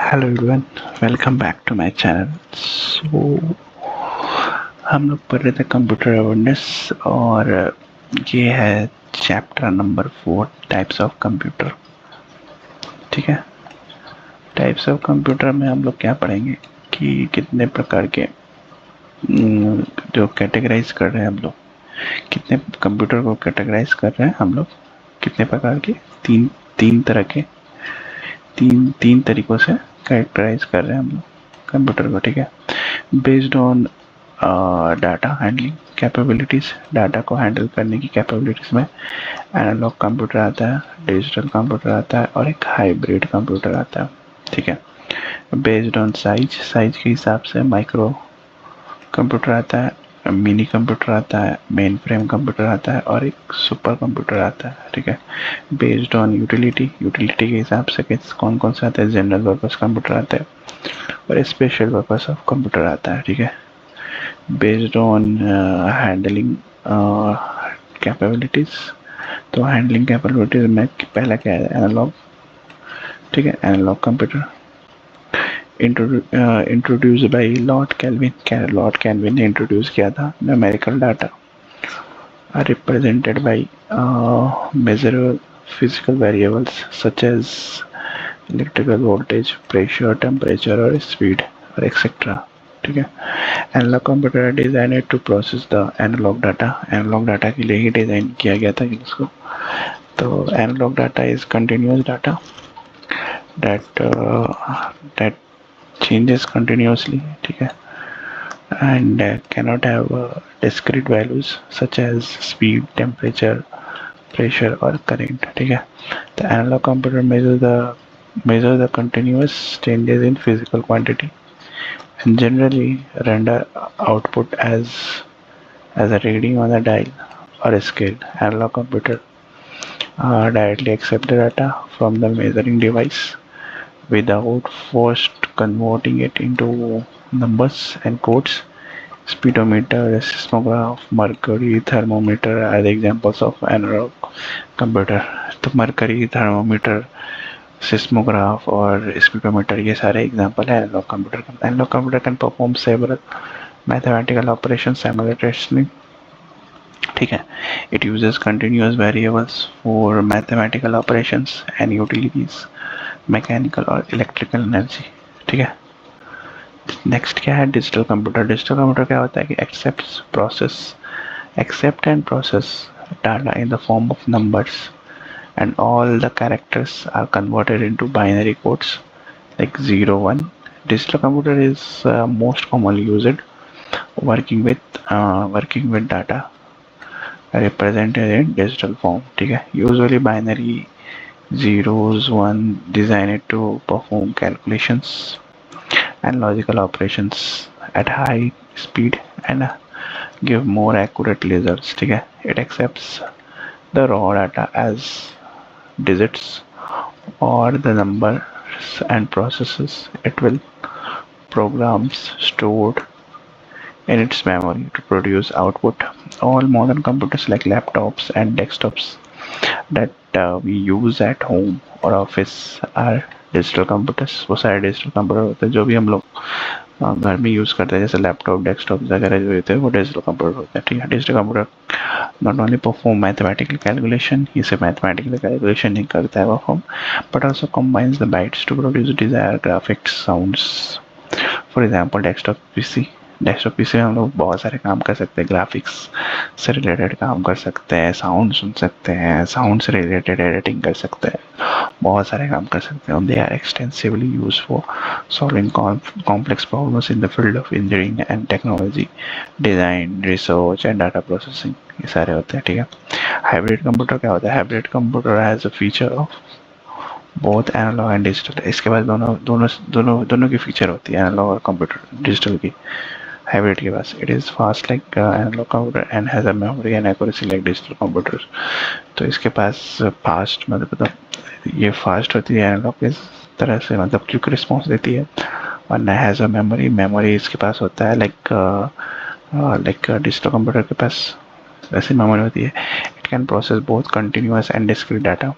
Hello everyone, welcome back to my channel. हम लोग पढ़ रहे थे कंप्यूटर अवेयरनेस और ये है chapter number 4, types of computer. ठीक है, टाइप्स ऑफ कंप्यूटर में हम लोग क्या पढ़ेंगे कि कितने प्रकार के जो कैटेगराइज कर रहे हैं हम लोग, कितने कंप्यूटर को कैटेगराइज कर रहे हैं हम लोग, कितने प्रकार के, तीन तरह के, तीन तरीकों से कैरेक्टराइज कर रहे हैं हम लोग कंप्यूटर को। ठीक है, based on data handling capabilities, data को हैंडल करने की कैपेबिलिटीज में एनालॉग कंप्यूटर आता है, डिजिटल कंप्यूटर आता है और एक हाइब्रिड कंप्यूटर आता है। ठीक है, बेस्ड ऑन साइज के हिसाब से माइक्रो कंप्यूटर आता है, मिनी कंप्यूटर आता है, मेन फ्रेम कंप्यूटर आता है और एक सुपर कंप्यूटर आता है। ठीक है, बेस्ड ऑन यूटिलिटी के हिसाब से कौन कौन से आते हैं, जनरल पर्पस कंप्यूटर आता है और स्पेशल पर्पस ऑफ कंप्यूटर आता है। ठीक है, बेस्ड ऑन हैंडलिंग कैपेबिलिटीज, तो हैंडलिंग कैपेबिलिटीज में पहला क्या है, एनालॉग। ठीक है, analog computer introduce by Lord Kelvin ने इंट्रोड्यूस किया था। Numerical data are represented by measurable physical variables such as electrical voltage, pressure, temperature और speed और etc. ठीक है, एनालॉग कंप्यूटर है designed to process the analog data. Analog data के लिए ही डिजाइन किया गया था इसको। तो analog data is continuous data that changes continuously. ठीक है, and cannot have discrete values such as speed, temperature, pressure or current. ठीक है, the analog computer measure the continuous changes in physical quantity and generally render output as a reading on a dial or a scale. Analog computer directly accept the data from the measuring device without first converting it into numbers and codes. Speedometer, seismograph, mercury, thermometer are the examples of analog computer. तो mercury, thermometer, seismograph और speedometer ये सारे example है analog computer का। Analog computer can perform several mathematical operations simultaneously. ठीक है, it uses continuous variables for mathematical operations and utilities mechanical और electrical energy. ठीक है, नेक्स्ट क्या है, डिजिटल कंप्यूटर। डिजिटल कंप्यूटर क्या होता है कि accept and process data in the form of numbers and all the characters are converted into binary codes like 0 1। Digital computer is most commonly used working with data represented in digital form. ठीक है, usually binary zeros 1 designed to perform calculations and logical operations at high speed and give more accurate results. ठीक है, it accepts the raw data as digits or the numbers and processes it will programs stored in its memory to produce output. All modern computers like laptops and desktops that we use at home or office are digital computers. वो सारे digital computer होते हैं जो भी हम लोग घर में यूज़ करते हैं, जैसे लैपटॉप, डेस्कटॉप वगैरह जो होते हैं वो डिजिटल कंप्यूटर होते हैं। ठीक है, digital computer not only perform mathematical calculation, ये सिर्फ मैथमेटिकल कैलकुलेशन नहीं करता है perform, but also combines the bytes to produce desired graphics, sounds. For example desktop PC में हम लोग बहुत सारे काम कर सकते हैं, ग्राफिक्स से रिलेटेड काम कर सकते हैं, साउंड सुन सकते हैं, साउंड से रिलेटेड एडिटिंग कर सकते हैं, बहुत सारे काम कर सकते हैं। They are extensively use for solving complex problems in the field of engineering and technology, design, research and data processing, ये सारे होते हैं। ठीक है, हाइब्रिड कंप्यूटर क्या होता है, hybrid computer has a feature of both analog and digital. इसके पास दोनों की फीचर होती है, एनालॉग और कंप्यूटर डिजिटल की। हाइब्रिड के पास it is fast like analogue computer and has a memory and accuracy like digital computer. तो इसके पास फास्ट मतलब ये फास्ट होती है एनालॉग की तरह से, मतलब क्विक रिस्पॉन्स देती है, और न हैज़ अ मेमोरी इसके पास होता है लाइक डिजिटल कंप्यूटर के पास वैसे मेमोरी होती है। It can process both continuous and discrete data.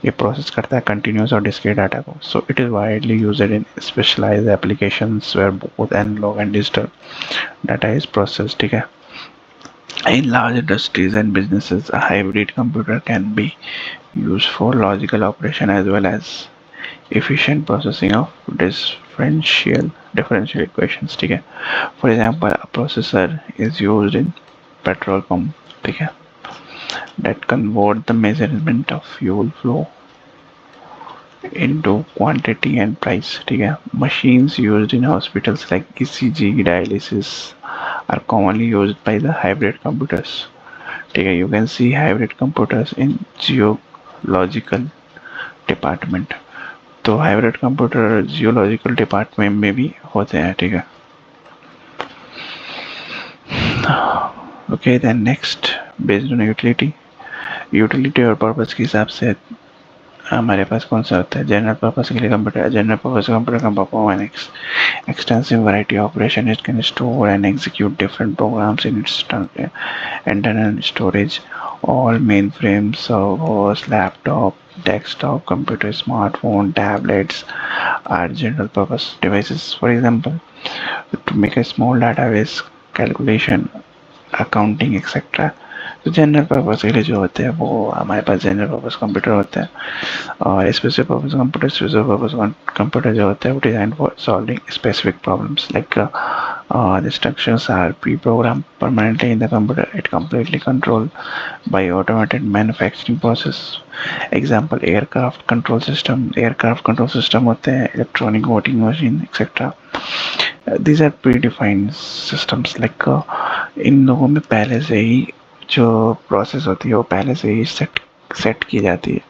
ये प्रोसेस करता है कंटिन्यूस और डिस्क्रीट डाटा को. So it is widely used in specialised applications where both analog and digital data is processed. ठीक है. In large industries and businesses, a hybrid computer can be used for logical operation as well as efficient processing of differential equations. ठीक है. For example, a processor is used in petrol pump. ठीक है. That convert the measurement of fuel flow into quantity and price. ठीक है. Machines used in hospitals like ECG dialysis are commonly used by the hybrid computers. ठीक है. You can see hybrid computers in geological department. तो hybrid computer geological department में भी होते हैं. ठीक है. Okay, then next based on utility और पर्पस के हिसाब से हमारे पास कौन सा होता है. जनरल पर्पस के लिए computer. General purpose computer can perform an extensive variety of operation. It can store and execute different programs in its internal storage. All mainframes, servers, laptop, desktop computer, smartphone, tablets are general purpose devices. For example, to make a small database calculation, accounting, etc. तो general purpose के लिए जो होते हैं वो हमारे पास general purpose computer होते हैं. और स्पेसिफिक पर्पस कंप्यूटर जो होता है वो design for solving specific problems like the instructions are pre-programmed permanently in the computer. It completely controlled by automated manufacturing process. Example, aircraft control system होते हैं, electronic voting machine, etc. These are predefined systems. like इन लोगों में पहले से ही जो process होती है वो पहले से ही सेट की जाती है.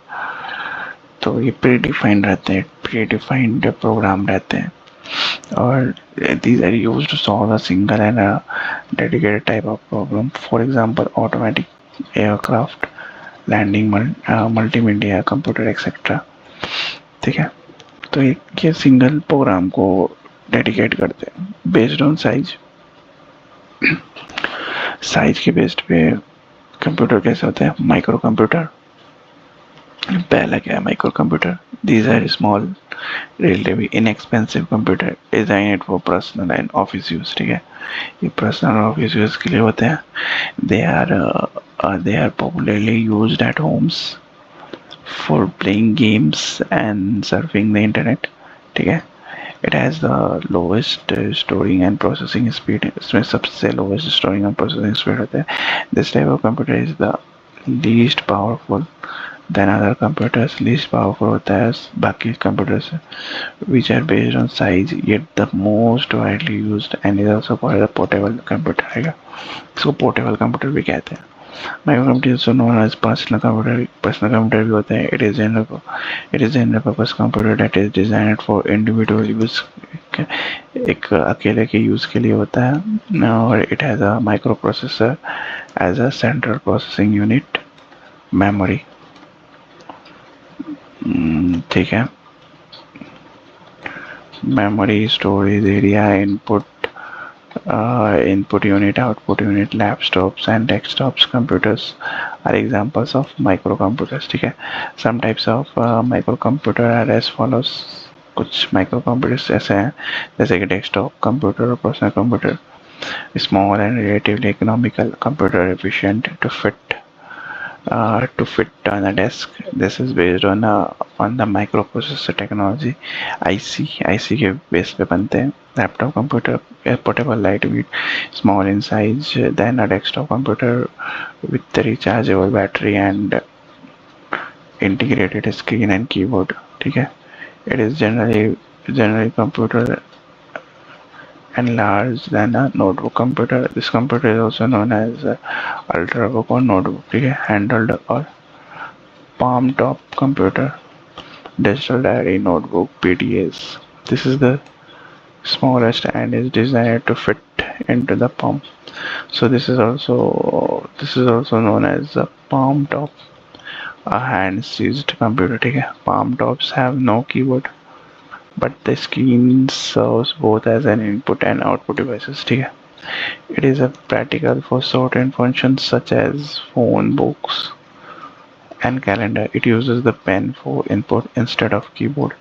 तो ये प्रीडिफाइंड रहते हैं, प्रीडिफाइंड प्रोग्राम रहते हैं. और these are used to solve a single and a dedicated type of problem. For example, automatic aircraft landing, multimedia computer, etc. ठीक है. तो ये सिंगल प्रोग्राम को डेडिकेट करते हैं बेस्ड ऑन साइज के बेस्ड पे. कंप्यूटर कैसे होते हैं. Micro computer. पहला क्या है micro computer. These are small, relatively inexpensive computer designed for personal and office use. ठीक है. ये personal और office use के लिए होते हैं. They are popularly used at homes for playing games and surfing the internet. ठीक है. It has the lowest storing and processing speed. इसमें सबसे lowest storing and processing speed होता है. This type of computer is the least powerful than other computers. Least powerful होता है बाकी computers which are based on size, yet the most widely used and is also called a portable computer. है. इसको portable computer भी कहते हैं. Micro computer is known as personal computer भी होते हैं. It is general purpose computer that is designed for individual use. एक अकेले के यूज के लिए होता है. और it has a micro processor as a central processing unit. Memory. ठीक है. Memory, storage area, input unit, output unit, laptops and desktops computers are examples of microcomputers. ठीक है. Some types of microcomputer are as follows. कुछ microcomputers ऐसे हैं जैसे कि desktop computer और personal computer. Small and relatively economical computer, efficient to fit on a desk. This is based on the microprocessor technology. IC के base पे बनते हैं. Laptop computer, portable, lightweight, small in size than a desktop computer with the rechargeable battery and integrated screen and keyboard. ठीक है. It is generally computer and larger than a notebook computer. This computer is also known as ultrabook or notebook. ठीक है. Handheld or palm top computer, digital diary, notebook, PDAs. This is the smallest and is designed to fit into the palm. So this is also known as a palm top, a hand seized computer. ठीक है. Palm tops have no keyboard, but the screen serves both as an input and output devices. ठीक है. It is a practical for certain functions such as phone, books, and calendar. It uses the pen for input instead of keyboard.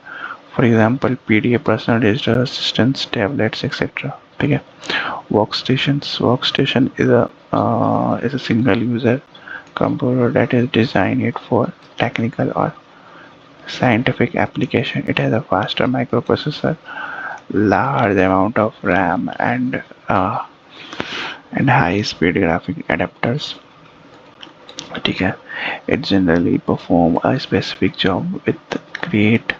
For example, PDA, personal digital assistants, tablets, etc. Okay. Workstation is a single user computer that is designed for technical or scientific application. It has a faster microprocessor, large amount of RAM, and high speed graphic adapters. ठीक है. It generally perform a specific job with great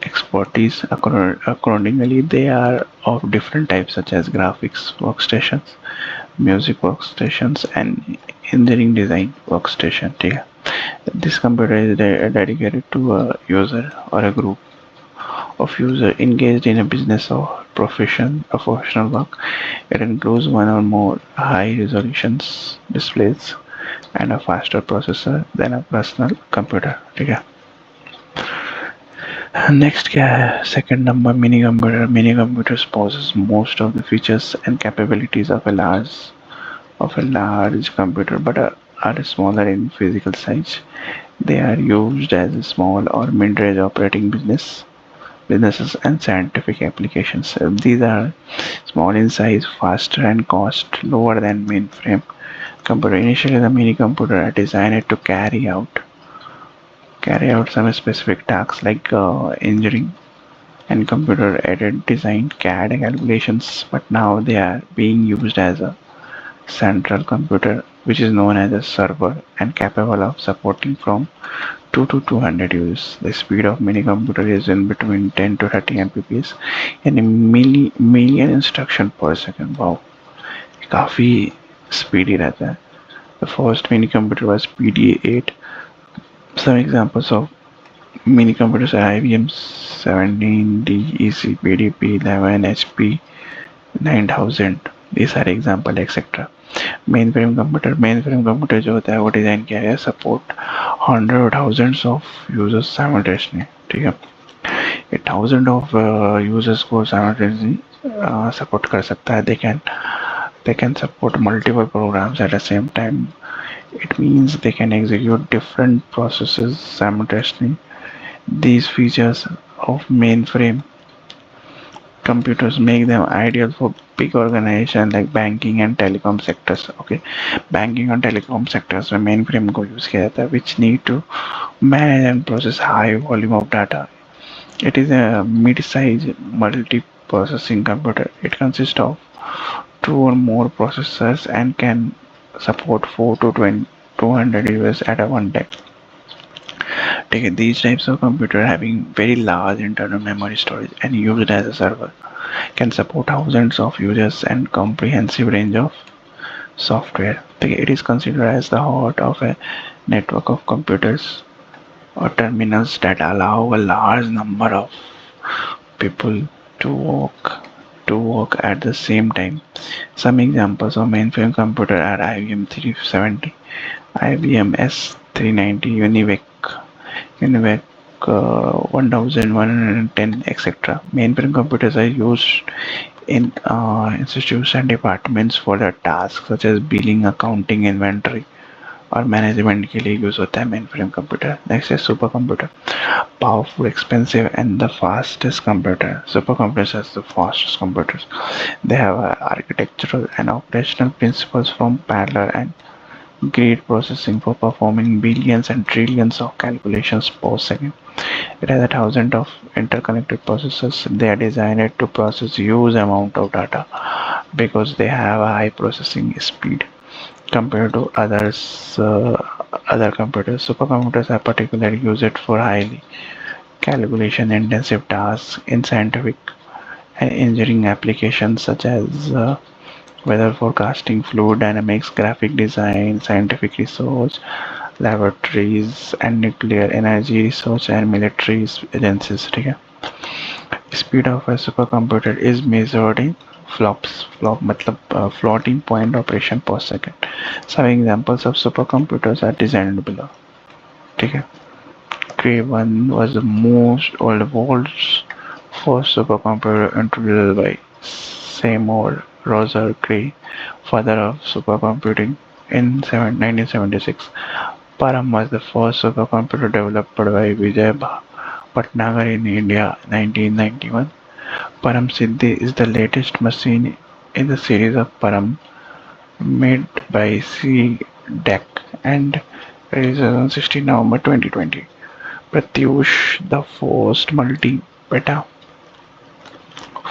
expertise. Accordingly, they are of different types such as graphics workstations, music workstations, and engineering design workstation. ठीक है. This computer is dedicated to a user or a group of users engaged in a business or professional work. It includes one or more high resolutions displays and a faster processor than a personal computer. ठीक है. Next क्या है? Second number, mini computer. Mini computers possess most of the features and capabilities of a large computer, but are smaller in physical size. They are used as a small or mid-range operating businesses and scientific applications. These are small in size, faster, and cost lower than mainframe computer. Initially, the mini computer are designed to carry out some specific tasks like engineering and computer-aided design CAD calculations, but now they are being used as a central computer, which is known as a server and capable of supporting from 2 to 200 users. The speed of mini computer is in between 10 to 30 Mbps and a million instruction per second. Wow, काफी speedy रहता है. The first mini computer was PDA-8. Some examples of mini computers are IBM 17, DEC, PDP 11, HP 9000. These are example etc. Mainframe computer जो होता है वो design किया गया support hundred or thousands of users simultaneously. ठीक है. ये थाउजेंड ऑफ यूजर्स को simultaneously सपोर्ट कर सकता है. They can support multiple programs at the same time. It means they can execute different processes simultaneously. These features of mainframe computers make them ideal for big organizations like banking and telecom sectors. Okay, banking and telecom sectors में mainframe को use किया जाता है, which need to manage and process high volume of data. It is a mid-size multi-processing computer. It consists of 2 or more processors and can support 4 to 200 users at a one time. These types of computer having very large internal memory storage and used as a server can support thousands of users and comprehensive range of software. It is considered as the heart of a network of computers or terminals that allow a large number of people to work at the same time. Some examples of mainframe computer are IBM 370, IBM S390, UNIVAC 1110, etc. Mainframe computers are used in institutes and departments for the tasks such as billing, accounting, inventory और management के लिए use होता है mainframe computer. Next is supercomputer. Powerful, expensive, and the fastest computer. Supercomputers are the fastest computers. They have architectural and operational principles from parallel and grid processing for performing billions and trillions of calculations per second. It has 1,000 of interconnected processors. They are designed to process huge amount of data because they have a high processing speed compared to other computers. Supercomputers are particularly used for highly calculation intensive tasks in scientific and engineering applications such as weather forecasting, fluid dynamics, graphic design, scientific research, laboratories, and nuclear energy research and military agencies. Speed of a supercomputer is measured in flops. Flop मतलब floating point operation per second. Some examples of supercomputers are designed below. Cray 1 was the world's first supercomputer introduced by Seymour Roger Cray, father of supercomputing, in 1976. Param was the first supercomputer developed by Vijay Bhatnagar in India 1991. Param Siddhi is the latest machine in the series of Param made by CDEC and released on 16 November 2020. Pratyush, the first multi-beta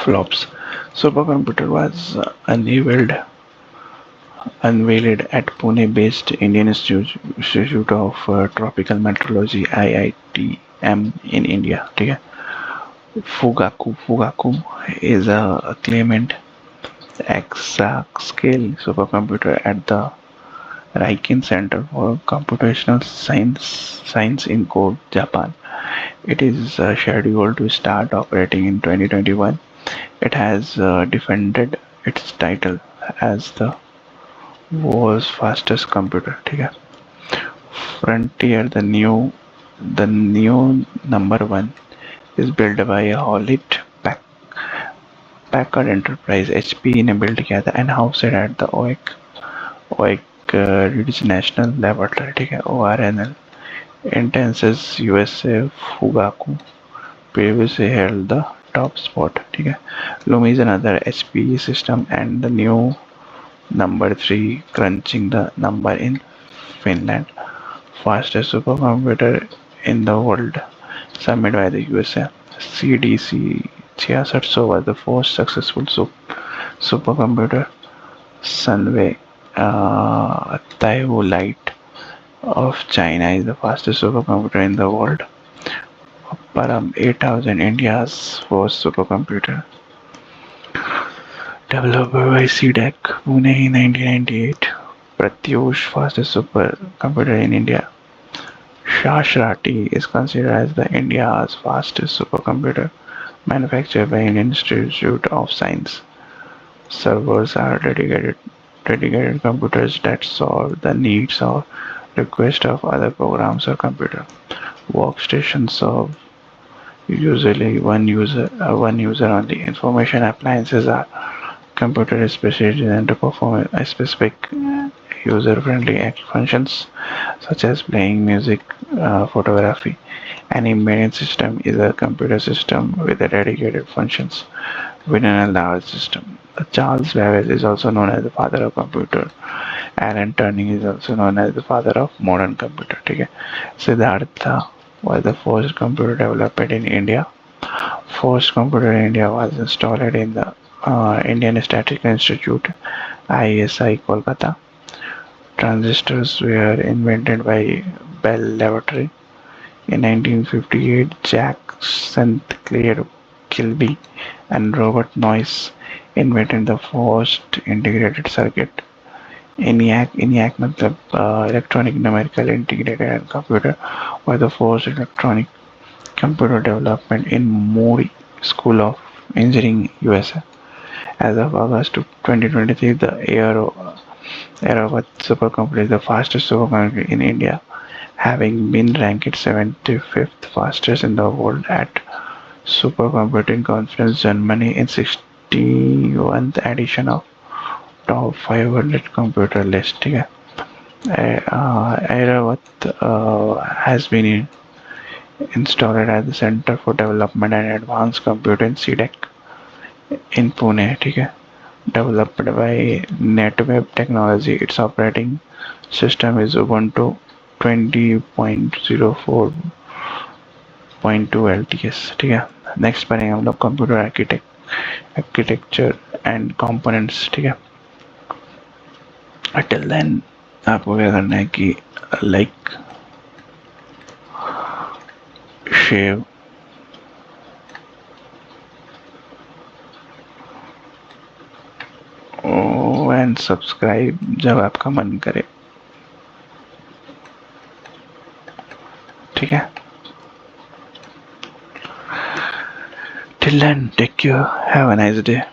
flops supercomputer was unveiled at Pune-based Indian Institute of Tropical Meteorology (IITM) in India. ठीक है? Fugaku is a Clement exascale supercomputer at the Riken Center for Computational Science in Kobe, Japan. It is scheduled to start operating in 2021. It has defended its title as the world's fastest computer. ठीक है? Frontier, the new number one, is built by Hewlett Packard Enterprise (HP) ने build किया था and housed at the OEC Ridge National Laboratory. ठीक है? ORNL in Texas, USA. Fugaku previously held the top spot. ठीक है? Lumi is another HPE system and the new number 3, crunching the number in Finland. Fastest supercomputer in the world, submitted by the USA. CDC CHSL was the first successful supercomputer. Sunway Taiwo Light of China is the fastest supercomputer in the world. Param 8000, India's first supercomputer. Developed by CDEC, Pune in 1998. Pratyush, fastest supercomputer in India. Shashrati is considered as the India's fastest supercomputer, manufactured by Indian Institute of Science. Servers are dedicated computers that solve the needs or requests of other programs or computer. Workstations serve usually one user only. Information appliances are computer specially designed to perform specific user-friendly functions such as playing music, photography. An embedded system is a computer system with dedicated functions within a large system. Charles Babbage is also known as the father of computer. Alan Turing is also known as the father of modern computer. ठीक है? Siddhartha was the first computer developed in India. First computer in India was installed in the Indian Statistical Institute ISI Kolkata. Transistors were invented by Bell Laboratory. In 1958, Jack St. Clair Kilby and Robert Noyce invented the first integrated circuit. ENIAC मतलब electronic numerical integrated computer was the first electronic computer development in Moody School of Engineering, USA. As of August 2023, the Aerobat supercomputer is the fastest supercomputer in India, having been ranked 75th fastest in the world at Supercomputing Conference Germany in 61th edition of Top 500 Computer list. ठीक है? Aerobat has been installed at the Center for Development and Advanced Computing CDEC in Pune. ठीक है? Developed by NetWeb Technology. Its operating system is Ubuntu 20.04.2 LTS. ठीक है? Next पढ़ेंगे हम लोग computer architecture and components. ठीक है? टिल देन आपको क्या करना है कि लाइक, शेयर एंड सब्सक्राइब जब आपका मन करे. ठीक है? Till then, take care. Have a nice day.